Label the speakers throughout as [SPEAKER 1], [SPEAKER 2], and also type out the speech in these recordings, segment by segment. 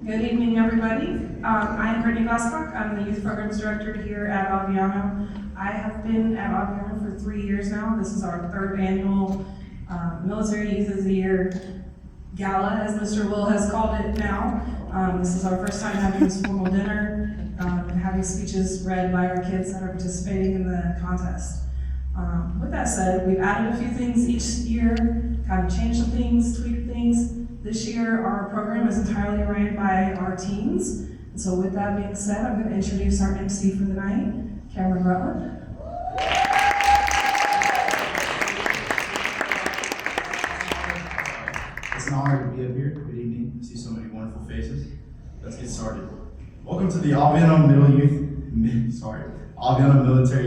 [SPEAKER 1] Good evening, everybody. I am Brittany Glasscock. I'm the Youth Programs Director here at Aviano. I have been at Aviano for 3 years now. This is our third annual Military Youth of the Year Gala, as Mr. Will has called it now. This is our first time having this formal dinner and having speeches read by our kids that are participating in the contest. With that said, we've added a few things each year, kind of changed some things, tweaked things. This year, our program is entirely ran by our teens. And so with that being said, I'm going to introduce our MC for the night, Cameron Rutland.
[SPEAKER 2] It's an honor to be up here. Good evening. I see so many wonderful faces. Let's get started. Welcome to the Aviano Military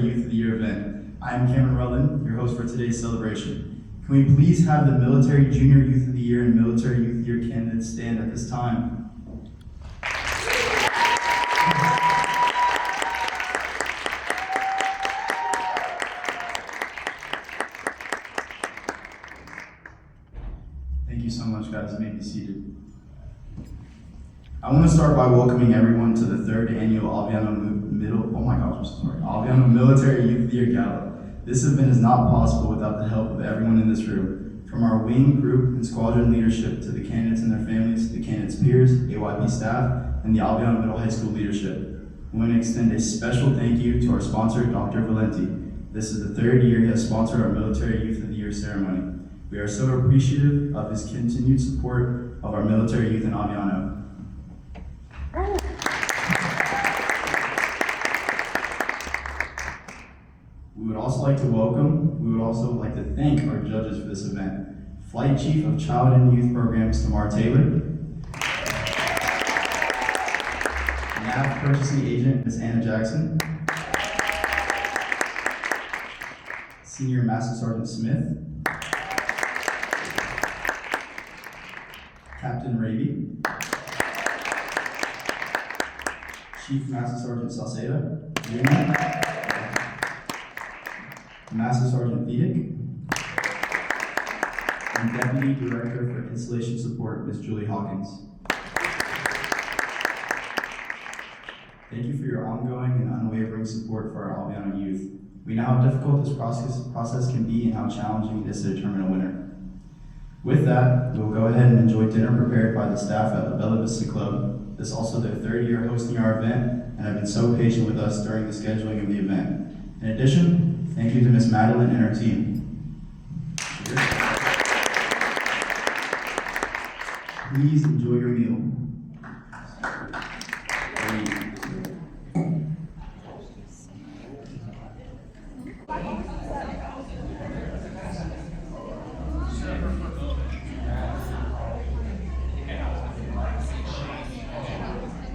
[SPEAKER 2] Youth of the Year event. I am Cameron Rutland, your host for today's celebration. Can we please have the Military Junior Youth of the Year and Military Youth of the Year candidates stand at this time? Thank you so much, guys. You may be seated. I want to start by welcoming everyone to the third annual Aviano Military Youth of the Year Gala. This event is not possible without the help of everyone in this room, from our wing, group, and squadron leadership to the candidates and their families, the candidates' peers, AYP staff, and the Aviano Middle High School leadership. I want to extend a special thank you to our sponsor, Dr. Valenti. This is the third year he has sponsored our Military Youth of the Year ceremony. We are so appreciative of his continued support of our military youth in Aviano. We would also like to thank our judges for this event. Flight Chief of Child and Youth Programs, Tamar Taylor. NAV Purchasing Agent, Ms. Anna Jackson. Senior Master Sergeant Smith. Captain Raby. Chief Master Sergeant Salceda. Master Sergeant Fiedick, and Deputy Director for Installation Support, Ms. Julie Hawkins. Thank you for your ongoing and unwavering support for our Aviano youth. We know how difficult this process can be and how challenging it is to determine a winner. With that, we'll go ahead and enjoy dinner prepared by the staff at the Bella Vista Club. This is also their third year hosting our event and have been so patient with us during the scheduling of the event. In addition, thank you to Ms. Madeline and her team. Please enjoy your meal.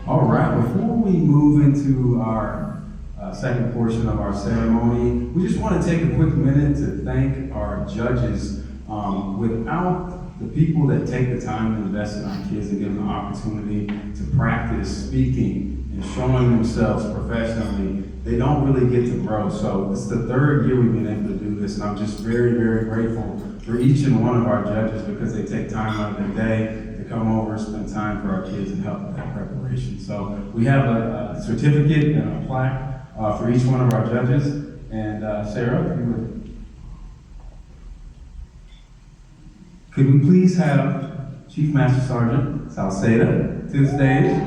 [SPEAKER 3] All right, before we move into our second portion of our ceremony, we just want to take a quick minute to thank our judges. Without the people that take the time to invest in our kids and give them the opportunity to practice speaking and showing themselves professionally, they don't really get to grow. So it's the third year we've been able to do this, and I'm just very, very grateful for each and one of our judges because they take time out of their day to come over and spend time for our kids and help with that preparation. So we have a certificate and a plaque for each one of our judges. And Sarah, if you would. Could we please have Chief Master Sergeant Salceda to the stage?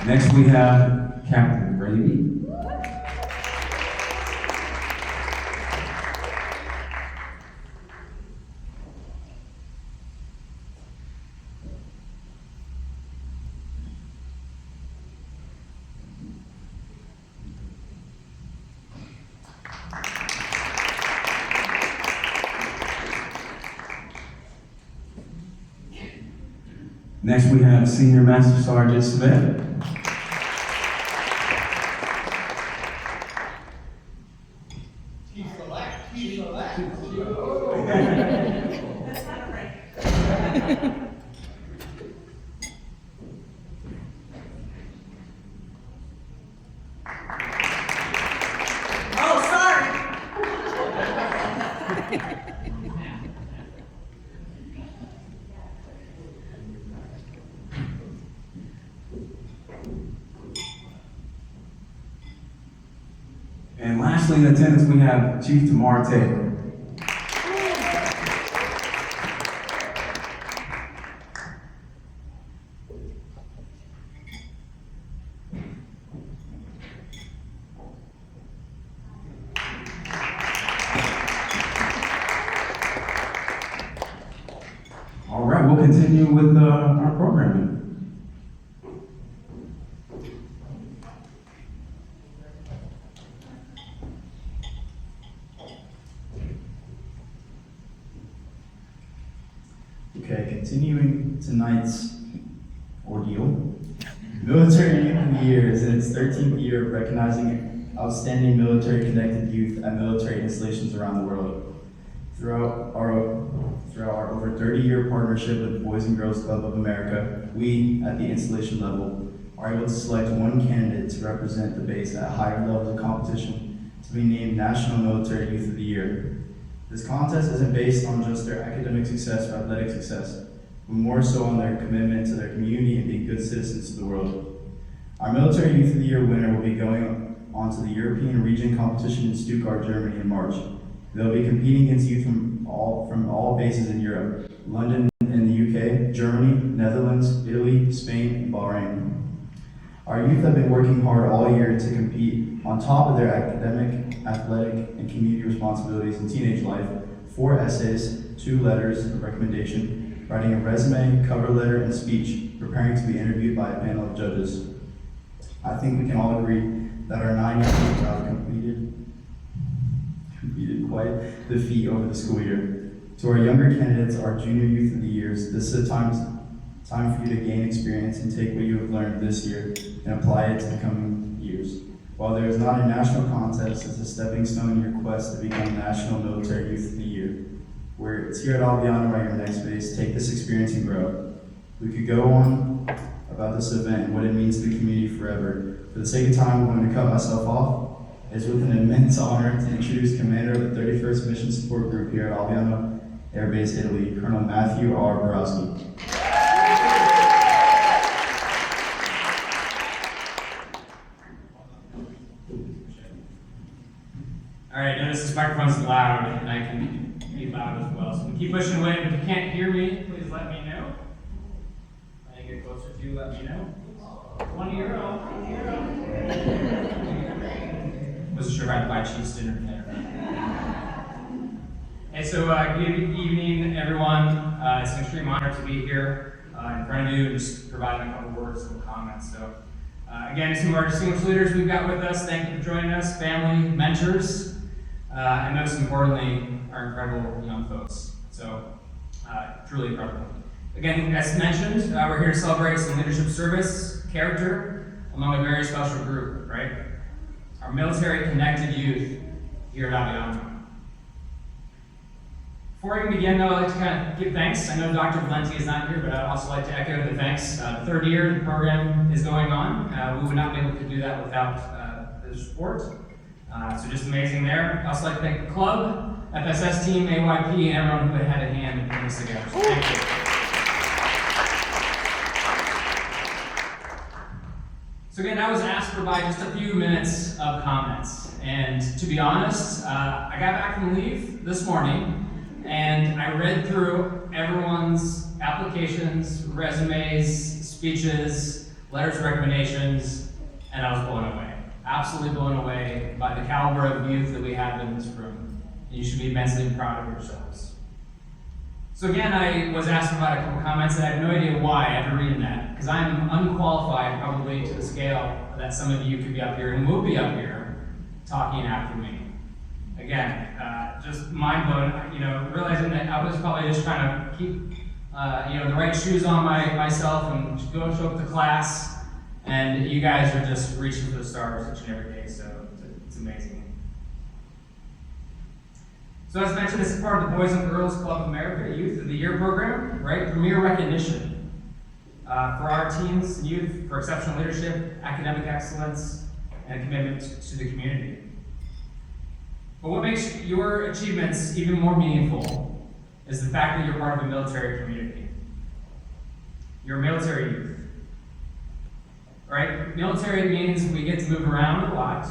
[SPEAKER 3] Next we have Captain Raby. Next we have Senior Master Sergeant Smith.
[SPEAKER 1] Oh, sorry.
[SPEAKER 3] And lastly, in attendance, we have Chief Tamar Taylor. All right, we'll continue with our programming.
[SPEAKER 2] Okay, continuing tonight's ordeal. Military Youth of the Year is in its 13th year of recognizing outstanding military-connected youth at military installations around the world. Throughout our over 30-year partnership with the Boys and Girls Club of America, we, at the installation level, are able to select one candidate to represent the base at higher levels of competition to be named National Military Youth of the Year. This contest isn't based on just their academic success or athletic success, but more so on their commitment to their community and being good citizens to the world. Our Military Youth of the Year winner will be going on to the European region competition in Stuttgart, Germany in March. They'll be competing against youth from all bases in Europe, London and the UK, Germany, Netherlands, Italy, Spain, and Bahrain. Our youth have been working hard all year to compete on top of their academic, athletic, and community responsibilities in teenage life, 4 essays, 2 letters of recommendation, writing a resume, cover letter, and speech, preparing to be interviewed by a panel of judges. I think we can all agree that our 9 young people have completed quite the feat over the school year. To our younger candidates, our Junior Youth of the Years, this is a time for you to gain experience and take what you have learned this year and apply it to the coming years. While there is not a national contest, it's a stepping stone in your quest to become National Military Youth of the Year. It's here at Aviano at your next base. Take this experience and grow. We could go on about this event and what it means to the community forever. For the sake of time, I'm going to cut myself off. It's with an immense honor to introduce Commander of the 31st Mission Support Group here at Aviano Air Base, Italy, Colonel Matthew R. Borowski.
[SPEAKER 4] All right, notice this microphone's loud, and I can be loud as well. So keep pushing away, but if you can't hear me, please let me know. When I get closer to you, let me know. 1 euro. Wasn't sure if I had to buy Chiefs dinner today. Hey, so good evening, everyone. It's an extreme honor to be here in front of you and just providing a couple words and comments. So, again, some of our distinguished leaders we've got with us, thank you for joining us, family, mentors, and most importantly, our incredible young folks. So, truly incredible. Again, as mentioned, we're here to celebrate some leadership service, character, among a very special group, right? Our military-connected youth here at Aviano. Before we begin, though, I'd like to kind of give thanks. I know Dr. Valenti is not here, but I'd also like to echo the thanks. The 3rd year the program is going on. We would not be able to do that without the support. So just amazing there. I'd also like to thank the club, FSS team, AYP, and everyone who had a hand in putting this together. So thank you. So again, I was asked to provide just a few minutes of comments. And to be honest, I got back from leave this morning, and I read through everyone's applications, resumes, speeches, letters of recommendations, and I was blown away. Absolutely blown away by the caliber of youth that we have in this room. And you should be immensely proud of yourselves. So again, I was asked about a couple comments, and I have no idea why after reading that, because I'm unqualified probably to the scale that some of you could be up here and will be up here talking after me. Again, just mind blown, realizing that I was probably just trying to keep, the right shoes on myself and show up to class, and you guys are just reaching for the stars each and every day, so it's amazing. So as mentioned, this is part of the Boys and Girls Club America Youth of the Year program, right? Premier recognition for our teens and youth for exceptional leadership, academic excellence, and commitment to the community. But what makes your achievements even more meaningful is the fact that you're part of a military community. You're a military youth. Right? Military means we get to move around a lot.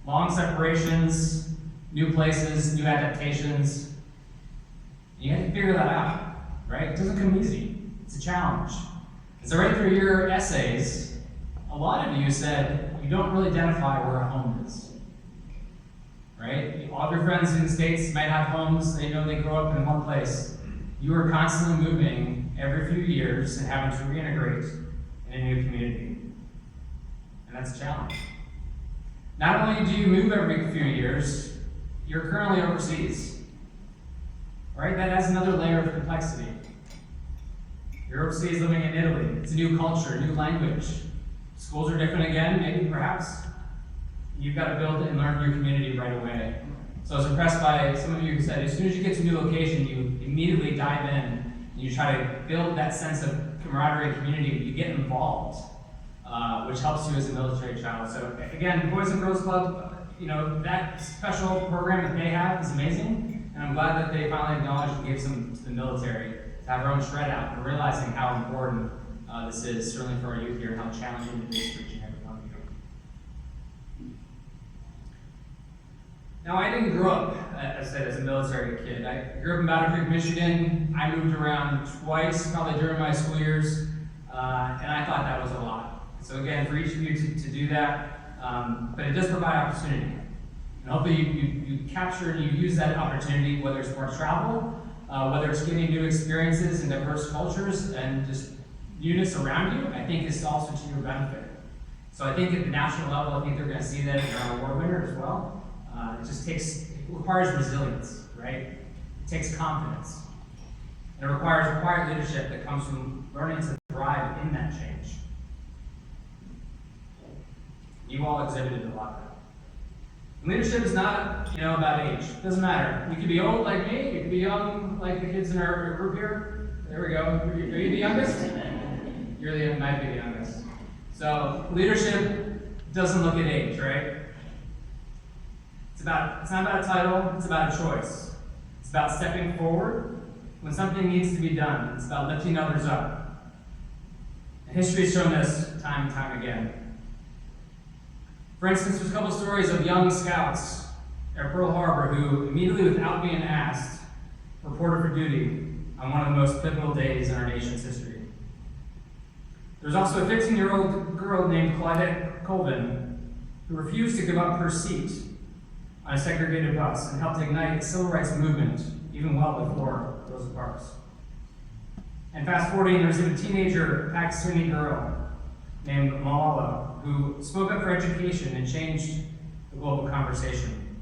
[SPEAKER 4] Long separations, new places, new adaptations. You have to figure that out, right? It doesn't come easy. It's a challenge. And so right through your essays, a lot of you said you don't really identify where a home is. Right? All of your friends in the States might have homes, they know they grow up in one place. You are constantly moving every few years and having to reintegrate in a new community. And that's a challenge. Not only do you move every few years, you're currently overseas. Right? That adds another layer of complexity. You're overseas living in Italy. It's a new culture, new language. Schools are different again, maybe, perhaps. You've got to build and learn your community right away. So I was impressed by some of you who said, as soon as you get to a new location, you immediately dive in, and you try to build that sense of camaraderie and community. You get involved, which helps you as a military child. So again, Boys and Girls Club, that special program that they have is amazing, and I'm glad that they finally acknowledged and gave some to the military to have our own shred out, and realizing how important this is, certainly for our youth here, and how challenging it is for each and every one of you. Now, I didn't grow up, as I said, as a military kid. I grew up in Battle Creek, Michigan. I moved around twice, probably during my school years, and I thought that was a lot. So again, for each of you to do that, but it does provide opportunity. And hopefully you capture and you use that opportunity, whether it's more travel, whether it's getting new experiences in diverse cultures, and just newness around you, I think is also to your benefit. So I think at the national level, I think they're going to see that in our award winner as well. It requires resilience, right? It takes confidence. And it requires quiet leadership that comes from learning to thrive in that change. You all exhibited a lot of that. And leadership is not, about age. It doesn't matter. You could be old like me, you could be young like the kids in our group here. There we go. Are you the youngest? Might be the youngest. So leadership doesn't look at age, right? It's not about a title, it's about a choice. It's about stepping forward when something needs to be done. It's about lifting others up. And history has shown this time and time again. For instance, there's a couple stories of young scouts at Pearl Harbor who, immediately without being asked, reported for duty on one of the most pivotal days in our nation's history. There's also a 15-year-old girl named Claudette Colvin who refused to give up her seat on a segregated bus and helped ignite the civil rights movement even well before Rosa Parks. And fast forwarding, there's a teenager Pakistani girl named Malala who spoke up for education and changed the global conversation,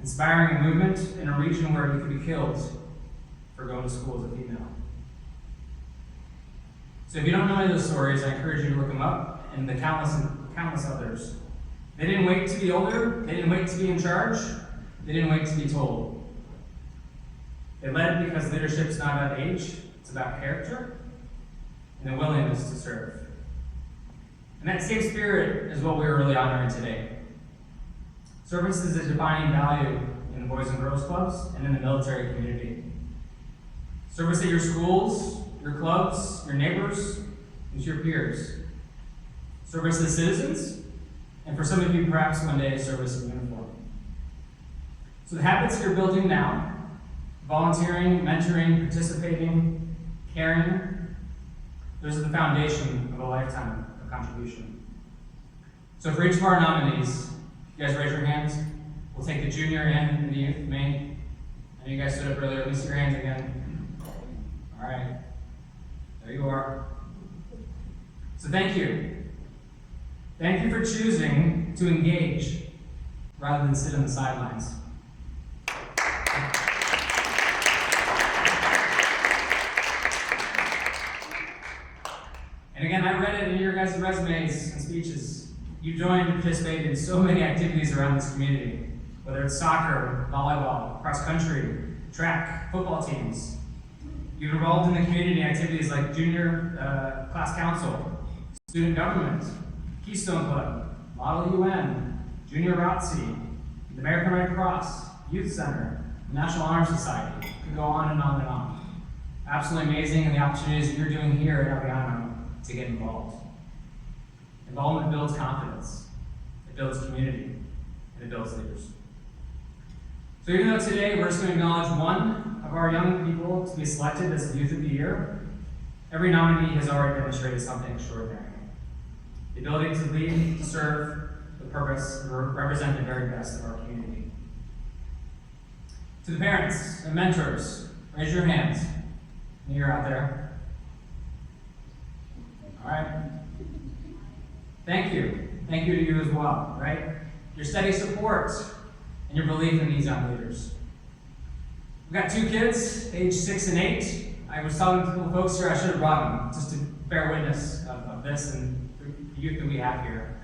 [SPEAKER 4] inspiring a movement in a region where you could be killed for going to school as a female. So if you don't know any of those stories, I encourage you to look them up, and the countless others. They didn't wait to be older, they didn't wait to be in charge, they didn't wait to be told. They led because leadership's not about age, it's about character and the willingness to serve. And that same spirit is what we're really honoring today. Service is a defining value in the Boys and Girls Clubs and in the military community. Service at your schools, your clubs, your neighbors, and to your peers. Service as citizens, and for some of you, perhaps one day, service in uniform. So the habits you're building now, volunteering, mentoring, participating, caring, those are the foundation of a lifetime of contribution. So for each of our nominees, you guys raise your hands. We'll take the junior and the youth main. I know you guys stood up earlier. Release your hands again. All right. There you are. So thank you. Thank you for choosing to engage rather than sit on the sidelines. And again, I read it in your guys' resumes and speeches. You joined and participated in so many activities around this community. whether it's soccer, volleyball, cross country, track, football teams. You're involved in the community activities like junior class council, student government, Keystone Club, Model UN, Junior ROTC, the American Red Cross, Youth Center, the National Honor Society. Could go on and on and on. Absolutely amazing, and the opportunities that you're doing here at Aviano to get involved. Involvement builds confidence, it builds community, and it builds leaders. So even though today we're just going to acknowledge one of our young people to be selected as the Youth of the Year, every nominee has already demonstrated something extraordinary. The ability to lead, to serve, the purpose, and represent the very best of our community. To the parents and mentors, raise your hands. You're out there. All right. Thank you. Thank you to you as well, right? Your steady support and your belief in these young leaders. We've got 2 kids, age 6 and 8. I was telling the folks here I should have brought them just to bear witness of this and the youth that we have here.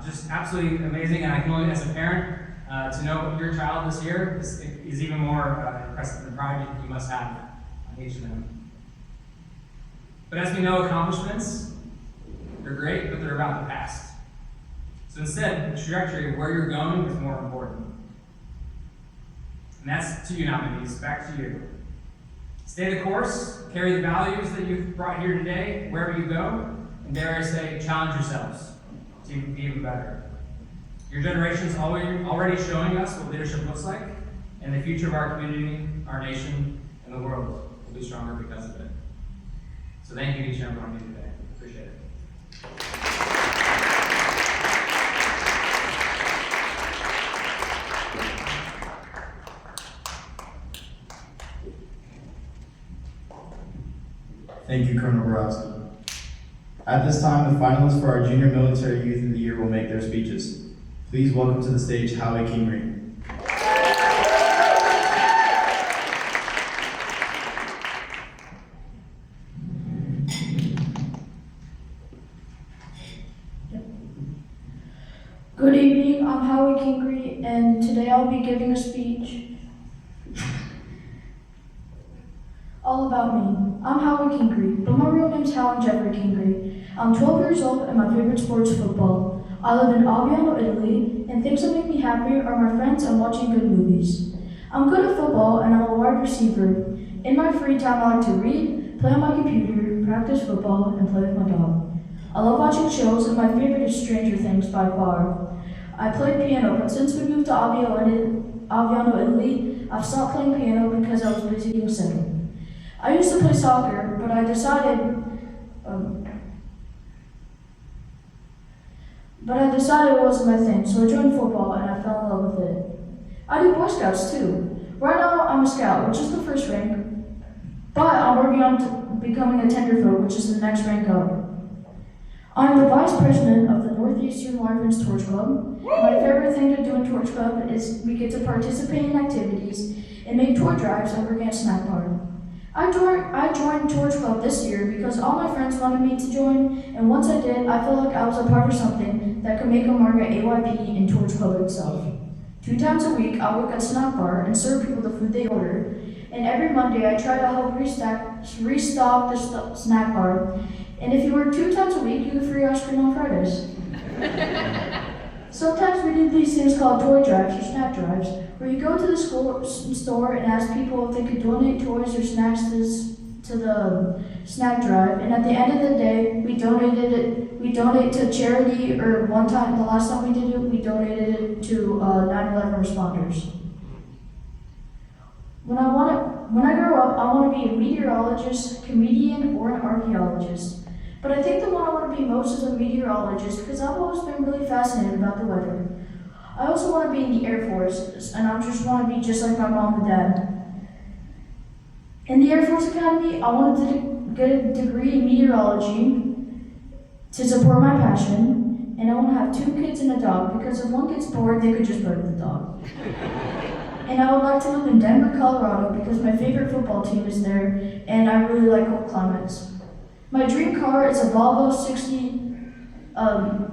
[SPEAKER 4] Just absolutely amazing, and I can only, as a parent, to know your child this year is even more impressive than the pride you must have on each of them. But as we know, accomplishments, they're great, but they're about the past. So instead, the trajectory of where you're going is more important. And that's to you nominees, back to you. Stay the course, carry the values that you've brought here today, wherever you go, and dare I say, challenge yourselves to be even better. Your generation's already showing us what leadership looks like, and the future of our community, our nation, and the world will be stronger because of it. So thank you to each and every one of you today. Appreciate it.
[SPEAKER 2] Thank you, Colonel Borowski. At this time, the finalists for our Junior Military Youth of the Year will make their speeches. Please welcome to the stage Howie Kingery.
[SPEAKER 5] Good evening, I'm Howie Kingery, and today I'll be giving a speech all about me. I'm Howie Kingery, but my real name's Howard Jeffrey Kingery. I'm 12 years old and my favorite sport is football. I live in Aviano, Italy, and things that make me happy are my friends and watching good movies. I'm good at football and I'm a wide receiver. In my free time I like to read, play on my computer, practice football, and play with my dog. I love watching shows and my favorite is Stranger Things by far. I played piano, but since we moved to Aviano, Italy, I've stopped playing piano because I was busy getting settled. I used to play soccer, but I decided it wasn't my thing, so I joined football and I fell in love with it. I do Boy Scouts too. Right now I'm a scout, which is the first rank, but I'm working on becoming a tenderfoot, which is the next rank up. I'm the vice president of the Northeastern Wyverns Torch Club. My favorite thing to do in Torch Club is we get to participate in activities and make toy drives and work at Snack Bar. I joined Torch Club this year because all my friends wanted me to join, and once I did, I felt like I was a part of something that could make a mark at AYP and Torch Club itself. 2 times a week, I work at Snack Bar and serve people the food they order, and every Monday I try to help restock the snack bar, and if you work 2 times a week, you get free ice cream on Fridays. Sometimes we do these things called toy drives or snack drives, where you go to the store and ask people if they could donate toys or snacks to the snack drive, and at the end of the day, we donate to charity, or the last time we did it, we donated it to 9/11 responders. When I grow up, I want to be a meteorologist, comedian, or an archaeologist. But I think the one I want to be most is a meteorologist because I've always been really fascinated about the weather. I also want to be in the Air Force, and I just want to be just like my mom and dad. In the Air Force Academy, I wanted to get a degree in meteorology to support my passion, and I want to have 2 kids and a dog because if one gets bored, they could just play with the dog. And I would like to live in Denver, Colorado because my favorite football team is there, and I really like cold climates. My dream car is a Volvo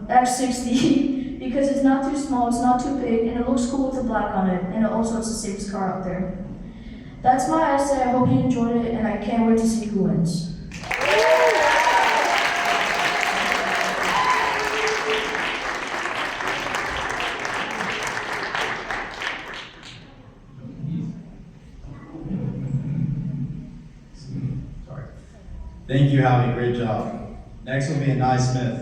[SPEAKER 5] X60 because it's not too small, it's not too big, and it looks cool with the black on it, and also it's the safest car out there. That's my essay. I hope you enjoyed it, and I can't wait to see who wins.
[SPEAKER 2] Sorry. Thank you, Howie. Great job. Next will be Anai Smith.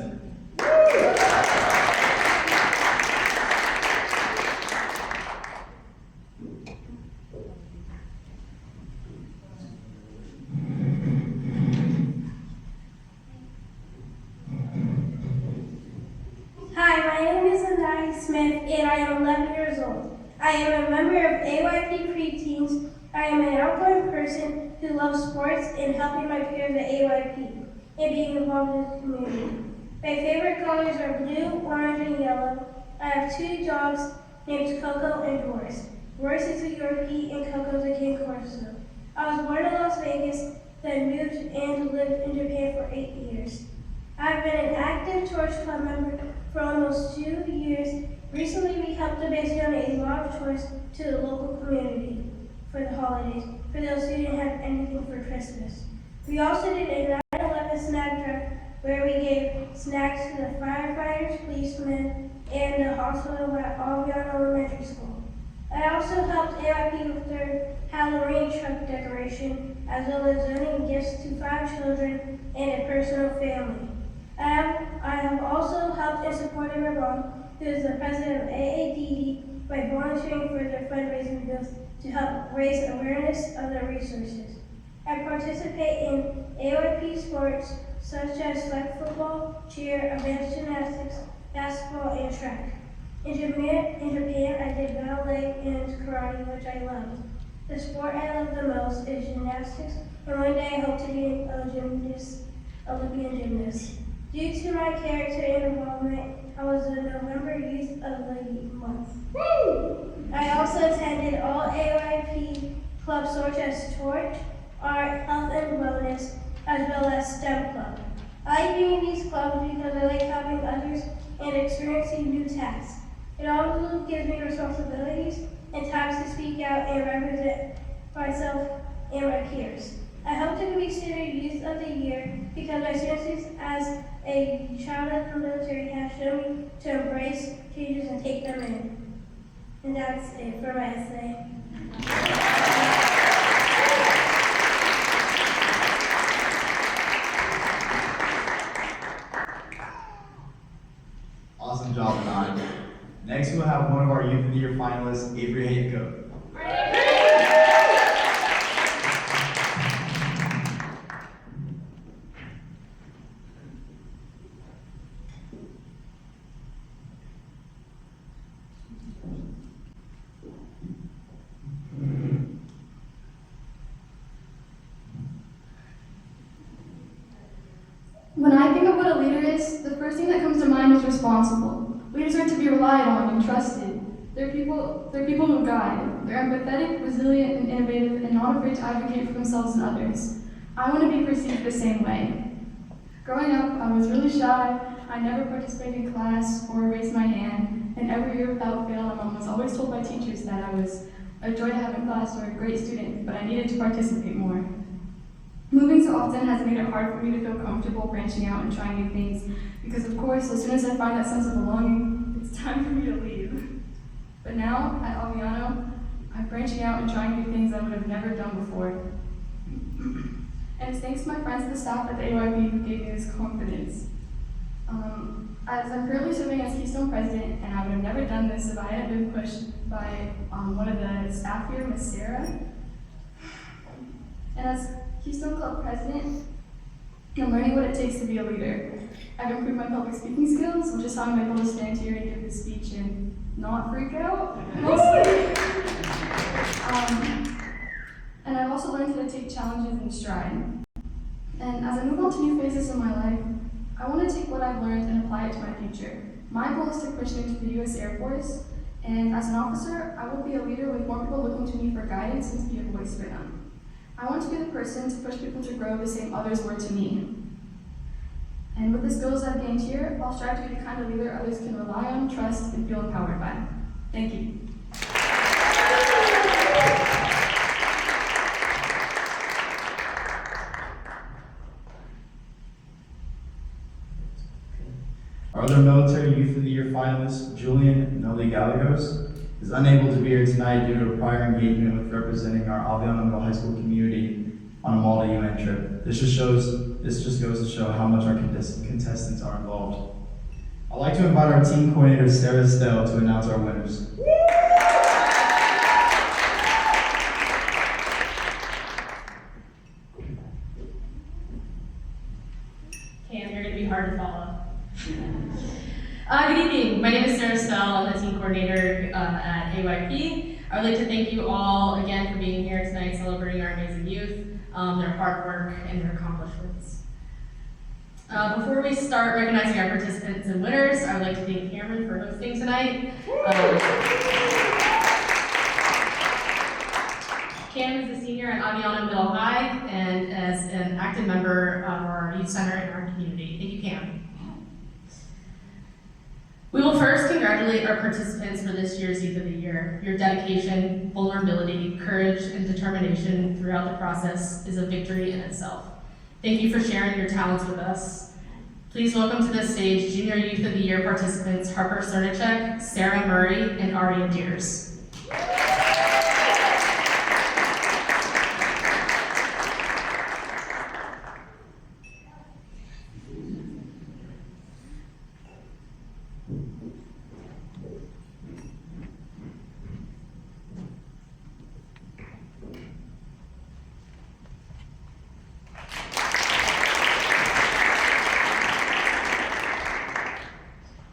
[SPEAKER 6] Hi, my name is Anai Smith, and I am 11 years old. I am a member of AYP Preteens. I am an outgoing person who loves sports and helping my peers at AYP and being involved in the community. My favorite colors are blue, orange, and yellow. I have 2 dogs named Coco and Doris. Doris is a Yorkie and Coco is a King Corso. I was born in Las Vegas, then moved and lived in Japan for 8 years. I've been an active Torch Club member for almost 2 years. Recently, we helped the base donate a lot of toys to the local community for the holidays, for those who didn't have anything for Christmas. We also did a 9/11 snack drive where we gave snacks to the firefighters, policemen, and the hospital at Aviano Elementary School. I also helped AIP with their Halloween truck decoration, as well as donating gifts to 5 children and a personal family. I have also helped and supported my mom, who is the president of AADD, by volunteering for their fundraising booth to help raise awareness of their resources. I participate in AYP sports such as flag football, cheer, advanced gymnastics, basketball, and track. In Japan, I did ballet and karate, which I loved. The sport I love the most is gymnastics, and one day I hope to be a Olympian gymnast. Due to my character and involvement, I was the November Youth of the Month. I also attended all AYP clubs such as Torch, Art, Health and Wellness, as well as STEM Club. I like being in these clubs because I like helping others and experiencing new tasks. It also gives me responsibilities and times to speak out and represent myself and my peers. I hope to be considered Youth of the Year because my experiences as a child of the military have shown me to embrace changes and take them in. And that's it for my essay.
[SPEAKER 2] Awesome job, Anai. Next, we'll have one of our Youth of the Year finalists, Avery Hayco.
[SPEAKER 7] When I think of what a leader is, the first thing that comes to mind is responsible. Leaders are to be relied on and trusted. They're people who guide. They're empathetic, resilient, and innovative, and not afraid to advocate for themselves and others. I want to be perceived the same way. Growing up, I was really shy. I never participated in class or raised my hand, and every year without fail, my mom was always told by teachers that I was a joy to have in class or a great student, but I needed to participate more. Moving so often has made it hard for me to feel comfortable branching out and trying new things, because of course, as soon as I find that sense of belonging, it's time for me to leave. But now, at Aviano, I'm branching out and trying new things I would have never done before. And it's thanks to my friends and the staff at the AYP who gave me this confidence. As I'm currently serving as Keystone President, and I would have never done this if I hadn't been pushed by one of the staff here, Miss Sarah. And as Keystone Club President, I'm learning what it takes to be a leader. I've improved my public speaking skills, which is how I'm able to stand here and give this speech and not freak out, mostly. And I've also learned how to take challenges in stride. And as I move on to new phases in my life, I want to take what I've learned and apply it to my future. My goal is to push into the U.S. Air Force, and as an officer, I will be a leader with more people looking to me for guidance and to be a voice for them. I want to be the person to push people to grow the same others were to me. And with the skills I've gained here, I'll strive to be the kind of leader others can rely on, trust, and feel empowered by. Thank you.
[SPEAKER 2] Our other Military Youth of the Year finalist, Julian Noli Gallegos, is unable to be here tonight due to a prior engagement with representing our Aviano Middle High School community on a Malta UN trip. This just goes to show how much our contestants are involved. I'd like to invite our team coordinator, Sarah Estelle, to announce our winners.
[SPEAKER 8] Cam, you're going to be hard to follow. Good evening. My name is Sarah Stell. I'm the team coordinator at AYP. I would like to thank you all again for being here tonight celebrating our amazing youth, their hard work, and their accomplishments. Before we start recognizing our participants and winners, I would like to thank Cameron for hosting tonight. Cam is a senior at Aviano Middle High and as an active member of our youth center in our community. Thank you, Cam. We will first congratulate our participants for this year's Youth of the Year. Your dedication, vulnerability, courage, and determination throughout the process is a victory in itself. Thank you for sharing your talents with us. Please welcome to the stage Junior Youth of the Year participants Harper Cernicek, Sarah Murray, and Aria Deers.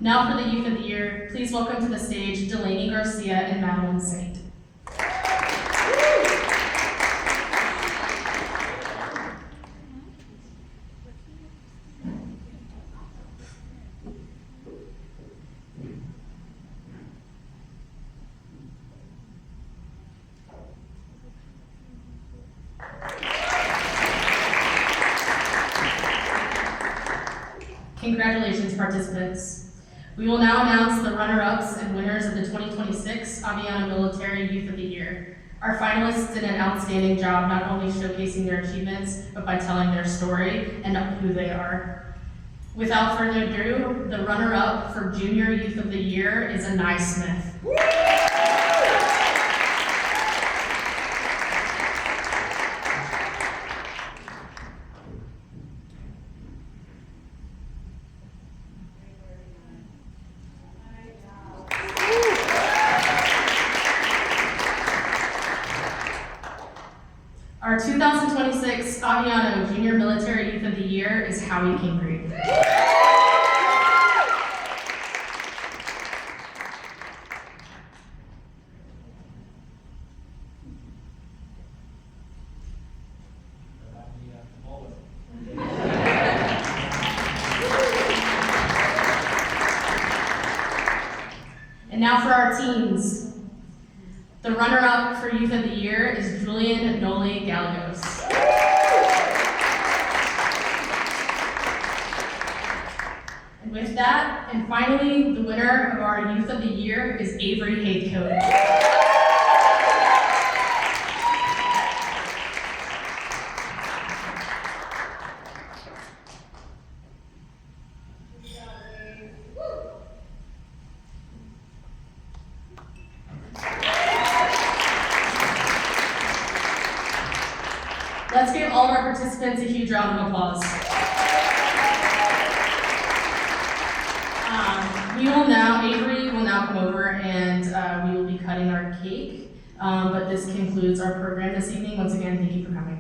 [SPEAKER 8] Now for the Youth of the Year, please welcome to the stage Delaney Garcia and Madeline Saint. Congratulations, participants. We will now announce the runner-ups and winners of the 2026 Aviano Military Youth of the Year. Our finalists did an outstanding job not only showcasing their achievements, but by telling their story and who they are. Without further ado, the runner-up for Junior Youth of the Year is Anai Smith. Our 2026 Aviano Junior Military Youth of the Year is Howie Kingery. And now for our teams. The runner-up for Youth of the Year is Julian Noli Gallegos. And with that, and finally, the winner of our Youth of the Year is Avery Haycote. Let's give all of our participants a huge round of applause. Avery will now come over and we will be cutting our cake. But this concludes our program this evening. Once again, thank you for coming.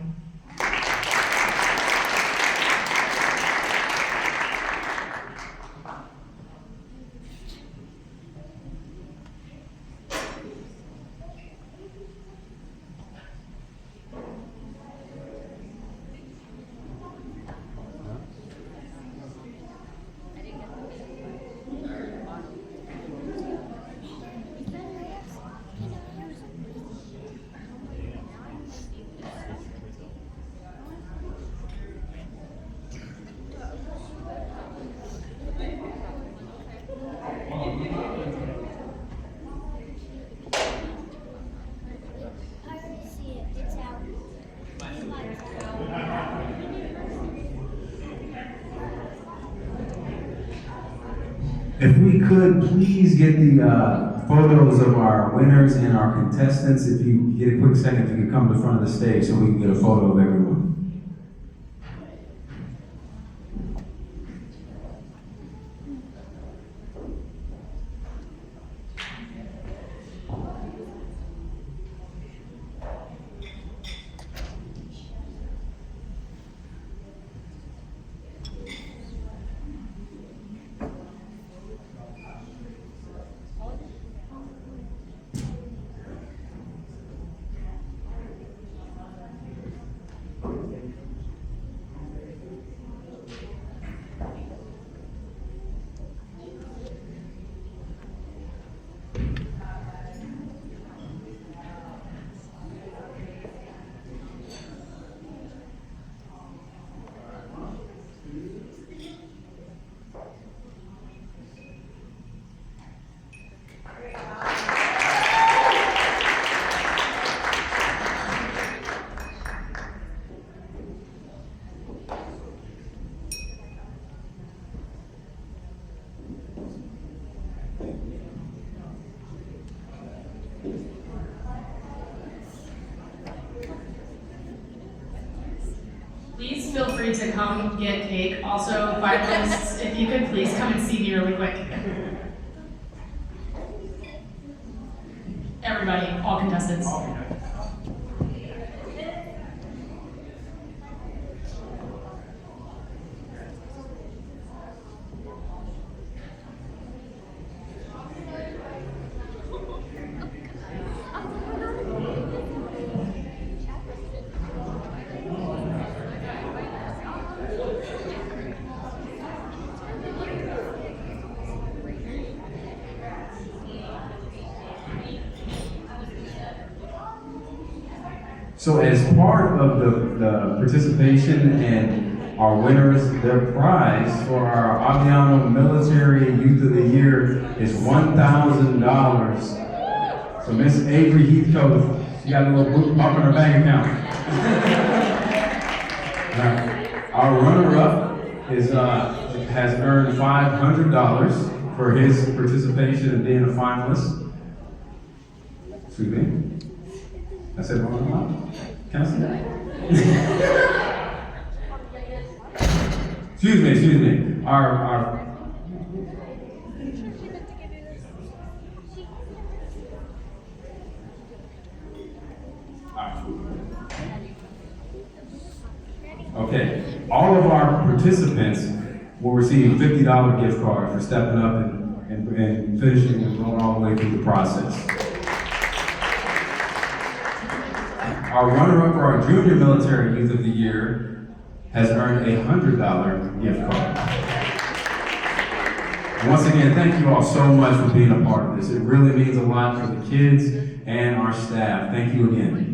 [SPEAKER 3] If we could please get the photos of our winners and our contestants, if you get a quick second, if you could come to the front of the stage so we can get a photo of everyone.
[SPEAKER 8] Please feel free to come get cake. Also, finalists, if you could please come and see me really quick. Everybody, all contestants.
[SPEAKER 3] So as part of the participation and our winners, their prize for our Aviano Military Youth of the Year is $1,000. So Miss Avery Heathcote, she got a little book bump in her bank account. Our runner-up has earned $500 for his participation in being a finalist. Excuse me. I said wrong amount? Can I see that? Excuse me. Our Okay, all of our participants will receive a $50 gift card for stepping up and finishing and going all the way through the process. Our runner-up for our Junior Military Youth of the Year has earned a $100 gift card. And once again, thank you all so much for being a part of this. It really means a lot for the kids and our staff. Thank you again.